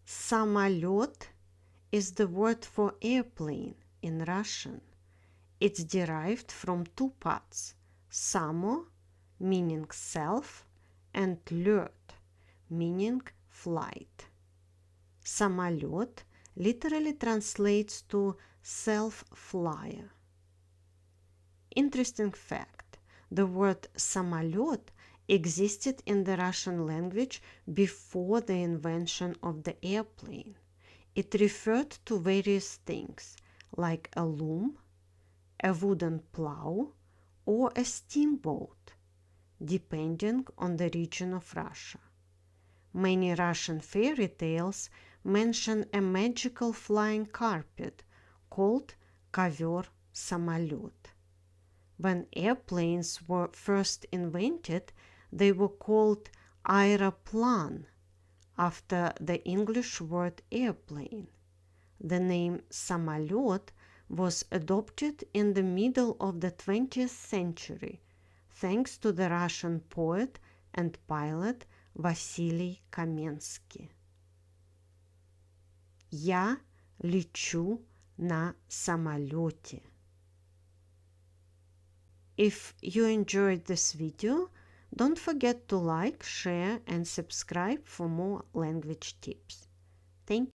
Самолёт is the word for airplane in Russian. It's derived from two parts, samo, meaning self, and лёт, meaning flight. Самолёт literally translates to self-flyer. Interesting fact, the word самолёт existed in the Russian language before the invention of the airplane. It referred to various things like a loom, a wooden plow, or a steamboat, depending on the region of Russia. Many Russian fairy tales mention a magical flying carpet called ковёр-самолёт. When airplanes were first invented, they were called aeroplane, after the English word airplane. The name самолёт was adopted in the middle of the 20th century, thanks to the Russian poet and pilot Vasilii Kamenskii. Я лечу на самолёте. If you enjoyed this video, don't forget to like, share, and subscribe for more language tips. Thank you.